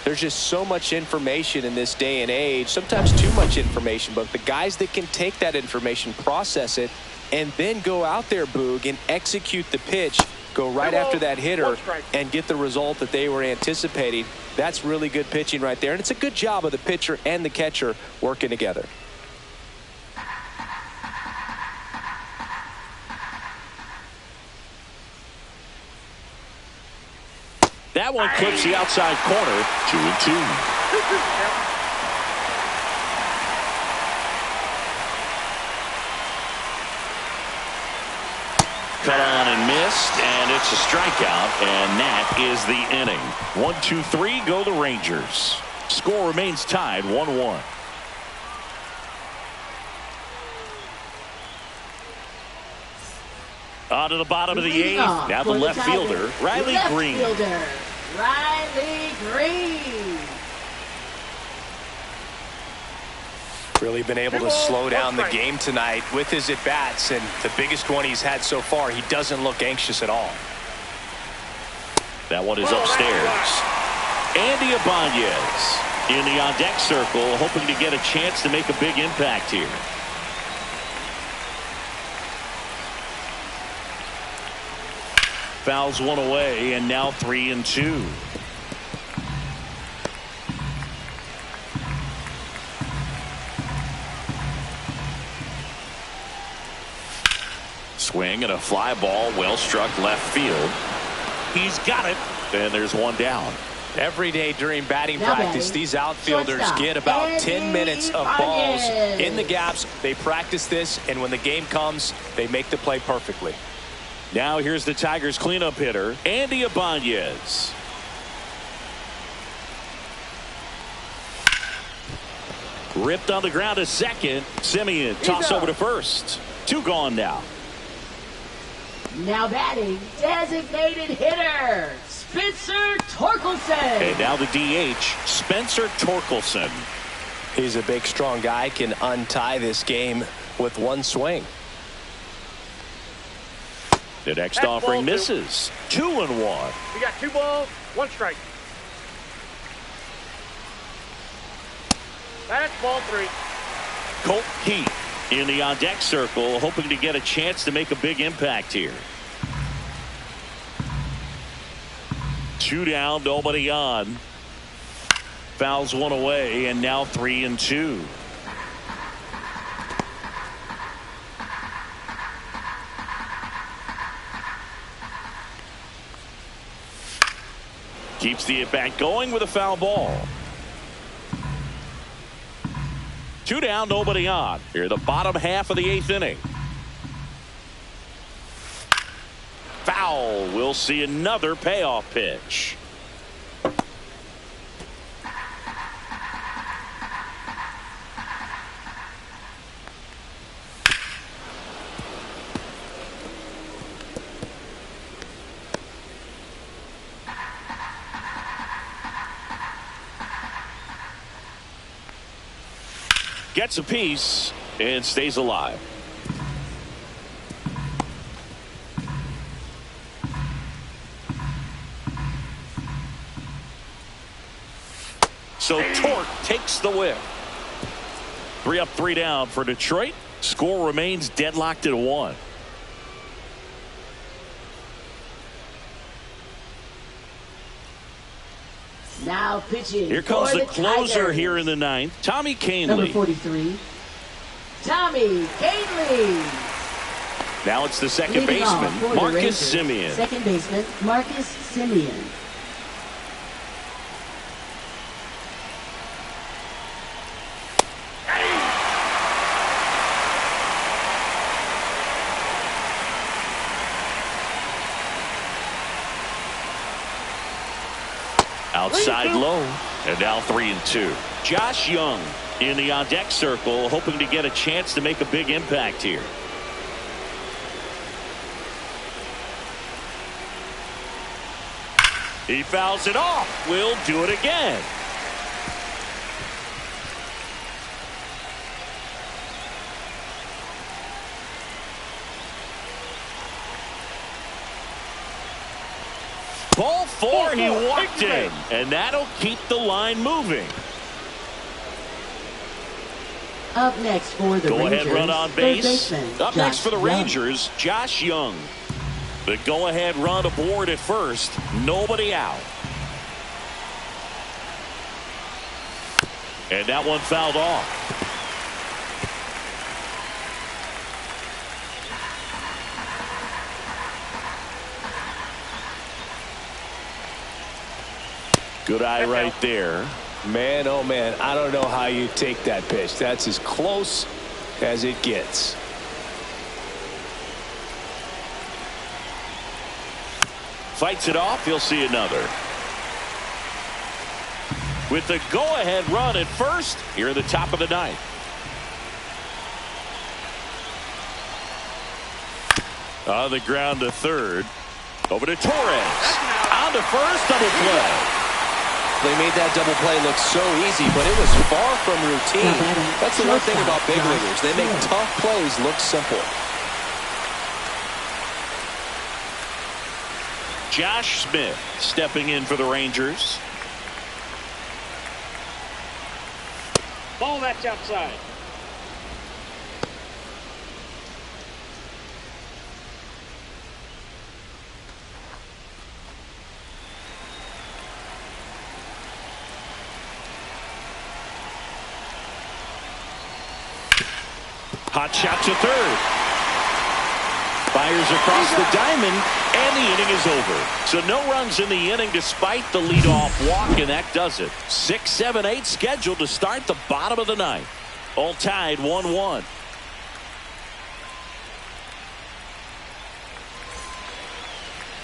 B: there's just so much information in this day and age, sometimes too much information, but the guys that can take that information, process it, and then go out there, Boog, and execute the pitch, go right after that hitter and get the result that they were anticipating. That's really good pitching right there, and it's a good job of the pitcher and the catcher working together.
A: That one clips the outside corner. 2-2. Cut on and missed, and it's a strikeout, and that is the inning. 1-2-3 go the Rangers. Score remains tied 1-1. On to the bottom of the eighth. Now the left fielder, Riley Green.
D: Riley Green.
B: Really been able to slow down the game tonight with his at-bats, and the biggest one he's had so far, he doesn't look anxious at all.
A: That one is upstairs. Andy Ibanez in the on-deck circle, hoping to get a chance to make a big impact here. Fouls one away, and now 3-2. Swing and a fly ball, well struck left field. He's got it, and there's one down.
B: Every day during batting practice, these outfielders get about 10 minutes of balls in the gaps. They practice this, and when the game comes, they make the play perfectly.
A: Now here's the Tigers cleanup hitter, Andy Ibanez. Ripped on the ground to second. Simeon toss over to first. 2 gone now.
D: Now batting, designated hitter, Spencer Torkelson.
A: And now the DH, Spencer Torkelson.
B: He's a big, strong guy, can untie this game with one swing.
A: The next offering misses. 2-1.
C: We got 2 balls, 1 strike. That's ball 3.
A: Colt Heath in the on-deck circle, hoping to get a chance to make a big impact here. 2 down, nobody on. Fouls one away, and now 3-2. Keeps the at-bat going with a foul ball. 2 down, nobody on. Here, the bottom half of the 8th inning. Foul. We'll see another payoff pitch. Gets a piece and stays alive. So Torque takes the whip. 3 up, 3 down for Detroit. Score remains deadlocked at 1.
D: Now pitching.
A: Here comes the closer
D: Tigers.
A: here in the 9th, Tommy Kahnle.
D: Number 43, Tommy Kahnle.
A: Now it's the second
D: Leading off
A: baseman,
D: for the
A: Marcus
D: Rangers,
A: Simeon.
D: Second baseman, Marcus Simeon.
A: Outside low, and now 3-2. Josh Young in the on-deck circle, hoping to get a chance to make a big impact here. He fouls it off. We'll do it again. Ball four, he walked in. And that'll keep the line moving.
D: Up next for the Rangers,
A: go-ahead run on base. Up next for the
D: Young.
A: Rangers, Josh Young. The go-ahead run aboard at first. Nobody out. And that one fouled off. Good eye right there.
B: Man, oh man, I don't know how you take that pitch. That's as close as it gets.
A: Fights it off. He'll see another. With the go-ahead run at first here at the top of the ninth. On the ground to third. Over to Torres. On to first. Double play.
B: They made that double play look so easy, but it was far from routine. That's the one thing about big leaguers. They make tough plays look simple.
A: Josh Smith stepping in for the Rangers.
C: Ball that's outside.
A: Hot shot to third. Fires across the diamond, and the inning is over. So no runs in the inning despite the leadoff walk, and that does it. 6, 7, 8 scheduled to start the bottom of the ninth. All tied 1-1.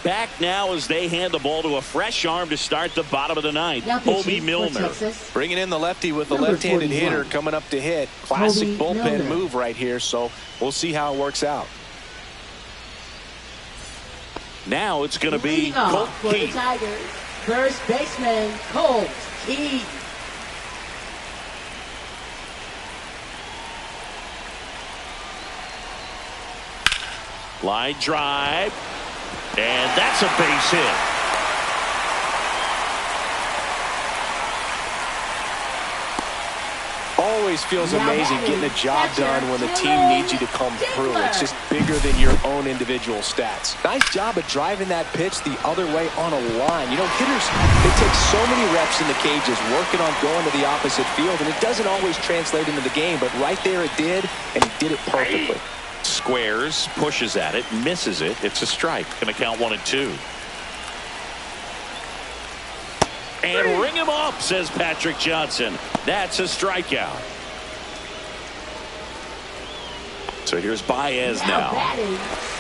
A: Back now as they hand the ball to a fresh arm to start the bottom of the ninth. Obi Milner.
B: Bringing in the lefty with the left-handed hitter coming up to hit. Classic bullpen move right here, so we'll see how it works out.
A: Now it's going to be Colt Keith.
D: First baseman Colt Keith.
A: Line drive. And that's a base hit.
B: Always feels amazing getting a job done when the team needs you to come through. It's just bigger than your own individual stats. Nice job of driving that pitch the other way on a line. You know, hitters, they take so many reps in the cages working on going to the opposite field, and it doesn't always translate into the game, but right there it did, and he did it perfectly.
A: Squares, pushes at it, misses it. It's a strike. Going to count 1-2. And ring him up, says Patrick Johnson. That's a strikeout. So here's Baez now.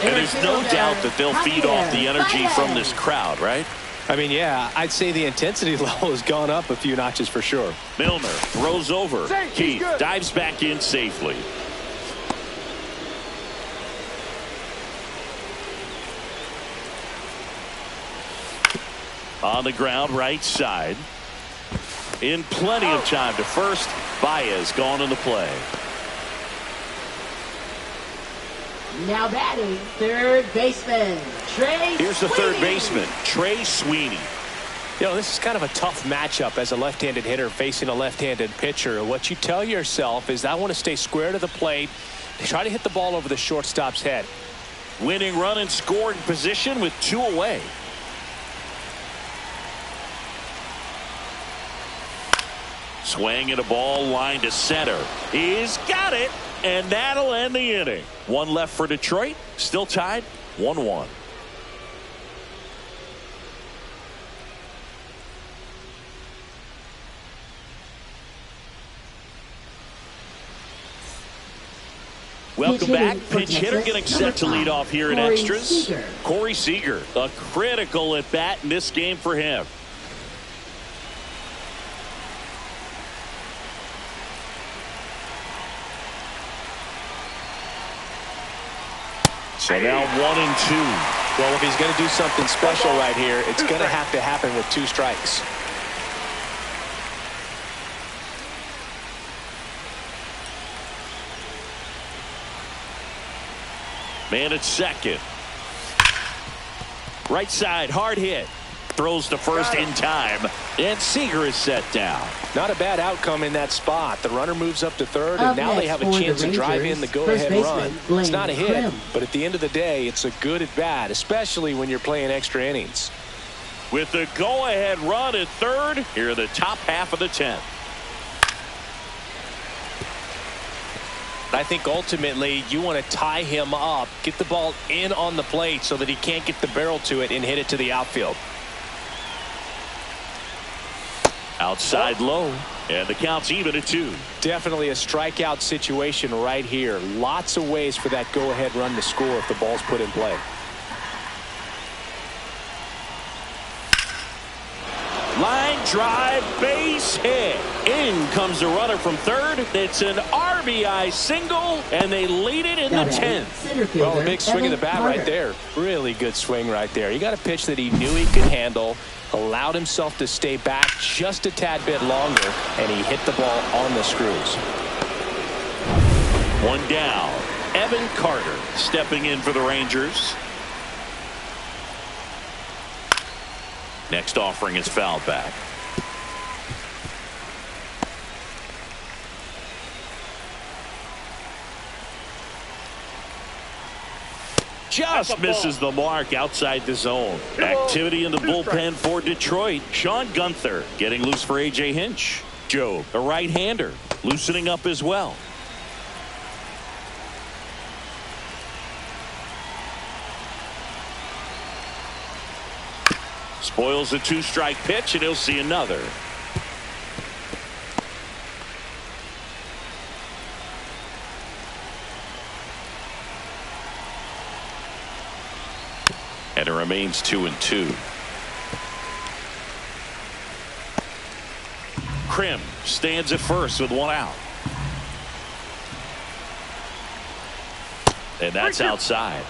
A: And there's no doubt that they'll feed off the energy from this crowd, right?
B: I mean, yeah, I'd say the intensity level has gone up a few notches for sure.
A: Milner throws over. Keith dives back in safely. On the ground, right side. In plenty of time to first. Baez gone in the play.
D: Now batting, third baseman, Trey
A: Here's the third baseman, Trey Sweeney.
B: You know, this is kind of a tough matchup as a left-handed hitter facing a left-handed pitcher. What you tell yourself is, I want to stay square to the plate, try to hit the ball over the shortstop's head.
A: Winning run in scoring position with 2 away. Swing and a ball line to center. He's got it, and that'll end the inning. 1 left for Detroit. Still tied 1-1. Welcome back. Pinch hitter getting set to lead off here in extras. Corey Seager, a critical at bat in this game for him. So now 1-2.
B: Well, if he's going to do something special right here, it's going to have to happen with 2 strikes.
A: Man at second. Right side, hard hit. throws to first in time, and Seager is set down.
B: Not a bad outcome in that spot. The runner moves up to third, and now they have a chance to drive in the go-ahead run. It's not a hit, but at the end of the day, it's a good at-bat, especially when you're playing extra innings.
A: With the go-ahead run at third, here are the top half of the 10th.
B: I think ultimately you want to tie him up, get the ball in on the plate so that he can't get the barrel to it and hit it to the outfield.
A: Outside low, and the count's even at 2.
B: Definitely a strikeout situation right here. Lots of ways for that go-ahead run to score if the ball's put in play.
A: Line drive, base hit. In comes the runner from third. It's an RBI single, and they lead it in the 10th.
B: Well, a big swing of the bat right there. Really good swing right there. He got a pitch that he knew he could handle, allowed himself to stay back just a tad bit longer, and he hit the ball on the screws.
A: One down. Evan Carter stepping in for the Rangers. Next offering is fouled back. Just misses the mark outside the zone. Activity in the bullpen for Detroit. Sean Gunther getting loose for A.J. Hinch. Joe, a right-hander, loosening up as well. Spoils a 2-strike pitch, and he'll see another. And it remains 2-2. Krim stands at first with one out. And that's outside.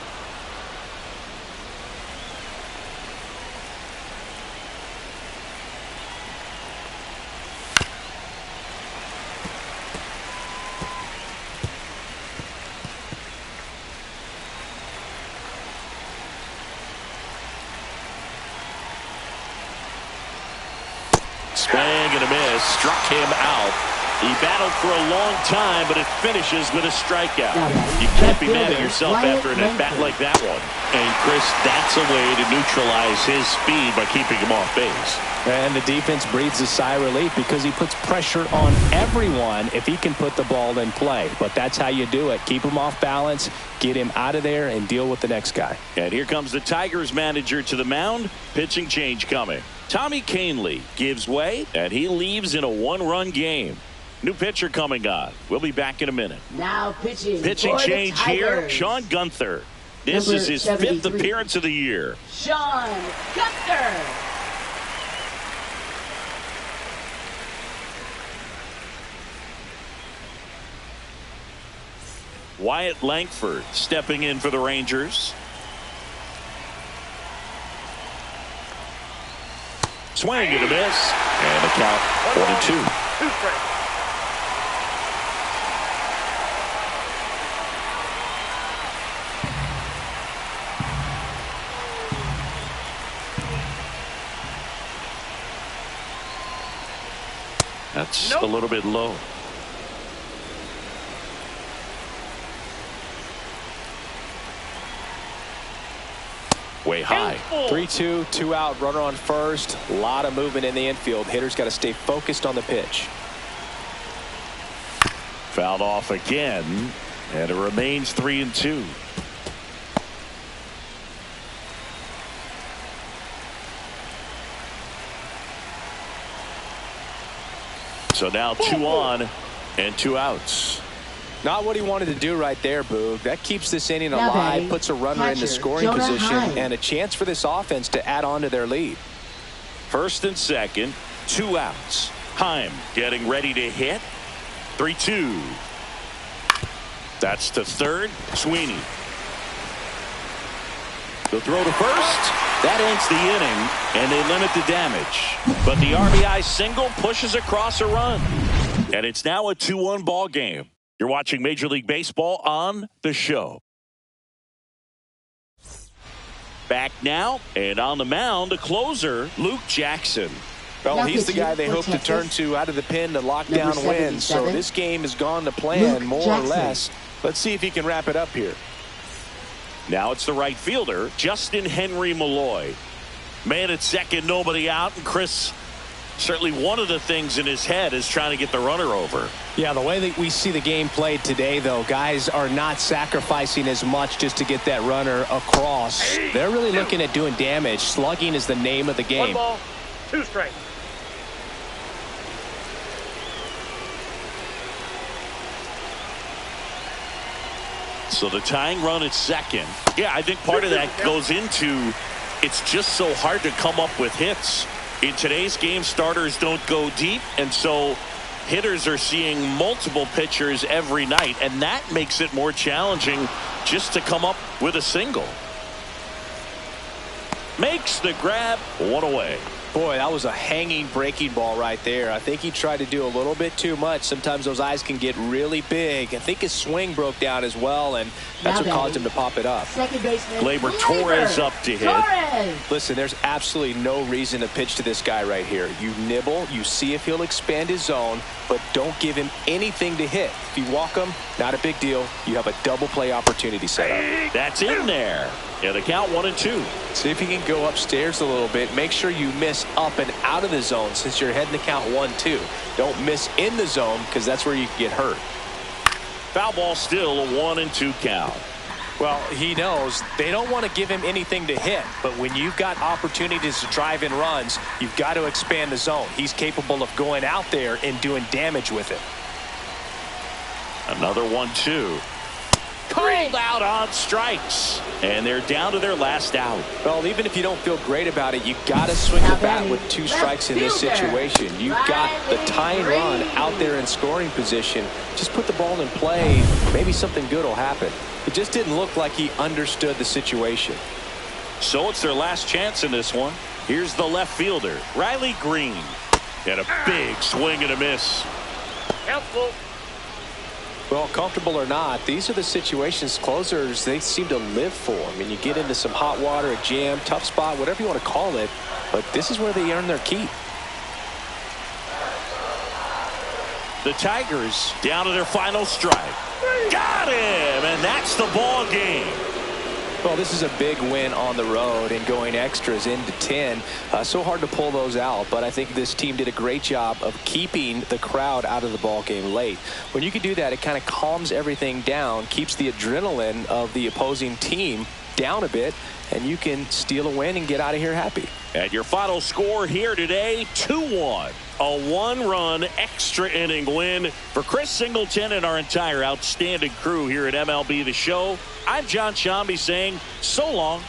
A: Swing and a miss. Struck him out. He battled for a long time, but it finishes with a strikeout. You can't be mad at yourself after an at-bat like that one. And, Chris, that's a way to neutralize his speed by keeping him off base.
B: And the defense breathes a sigh of relief because he puts pressure on everyone if he can put the ball in play. But that's how you do it. Keep him off balance, get him out of there, and deal with the next guy.
A: And here comes the Tigers manager to the mound. Pitching change coming. Tommy Kahnle gives way, and he leaves in a one-run game. New pitcher coming on. We'll be back in a minute.
D: Now pitching
A: change here. Sean Gunther. This is his 5th appearance of the year.
D: Sean Gunther.
A: Wyatt Langford stepping in for the Rangers. Swing and a miss. And the count 1-2. That's a little bit low. Way high.
B: 3-2, 2 out, runner on first. A lot of movement in the infield. Hitter's got to stay focused on the pitch.
A: Fouled off again, and it remains 3-2. So now 2 on and 2 outs.
B: Not what he wanted to do right there, Boog. That keeps this inning alive, puts a runner in the scoring position, and a chance for this offense to add on to their lead.
A: First and second, 2 outs. Heim getting ready to hit. 3-2. That's to third. Sweeney. The throw to first. That ends the inning, and they limit the damage. But the RBI single pushes across a run. And it's now a 2-1 ball game. You're watching Major League Baseball on The Show. Back now, and on the mound, the closer, Luke Jackson.
B: Well, he's the guy they hope to turn to out of the pen to lock down wins. So this game has gone to plan, more or less. Let's see if he can wrap it up here.
A: Now it's the right fielder, Justin Henry Malloy. Man at second, nobody out, and Chris, certainly one of the things in his head is trying to get the runner over.
B: Yeah, the way that we see the game played today, though, guys are not sacrificing as much just to get that runner across. They're really looking at doing damage. Slugging is the name of the game.
C: 1 ball, 2 strikes.
A: So the tying run at second. Yeah, I think part of that goes into it's just so hard to come up with hits. In today's game, starters don't go deep, and so hitters are seeing multiple pitchers every night, and that makes it more challenging just to come up with a single. Makes the grab, 1 away.
B: Boy, that was a hanging breaking ball right there. I think he tried to do a little bit too much. Sometimes those eyes can get really big. I think his swing broke down as well, and that's what caused him to pop it up.
D: Second baseman
A: Gleyber Torres up to hit.
B: Listen, there's absolutely no reason to pitch to this guy right here. You nibble, you see if he'll expand his zone, but don't give him anything to hit. If you walk him, not a big deal. You have a double play opportunity set up.
A: That's in there. Yeah, the count 1-2.
B: See if you can go upstairs a little bit. Make sure you miss up and out of the zone since you're heading to count 1-2. Don't miss in the zone because that's where you can get hurt.
A: Foul ball, still a 1-2 count.
B: Well, he knows they don't want to give him anything to hit, but when you've got opportunities to drive in runs, you've got to expand the zone. He's capable of going out there and doing damage with it.
A: Another 1-2. Called out on strikes, and they're down to their last out.
B: Well, even if you don't feel great about it, you got to swing the bat with 2 strikes in this situation. You've got the tying run out there in scoring position. Just put the ball in play. Maybe something good will happen. It just didn't look like he understood the situation.
A: So it's their last chance in this one. Here's the left fielder, Riley Green. And a big swing and a miss.
C: Helpful.
B: Well, comfortable or not, these are the situations closers they seem to live for. I mean, you get into some hot water, a jam, tough spot, whatever you want to call it, but this is where they earn their keep.
A: The Tigers down to their final strike. Got him, and that's the ball game.
B: Well, this is a big win on the road and going extras into 10. So hard to pull those out, but I think this team did a great job of keeping the crowd out of the ball game late. When you can do that, it kind of calms everything down, keeps the adrenaline of the opposing team down a bit, and you can steal a win and get out of here happy.
A: And your final score here today, 2-1. A 1-run extra inning win for Chris Singleton and our entire outstanding crew here at MLB The Show. I'm John Shambi saying so long.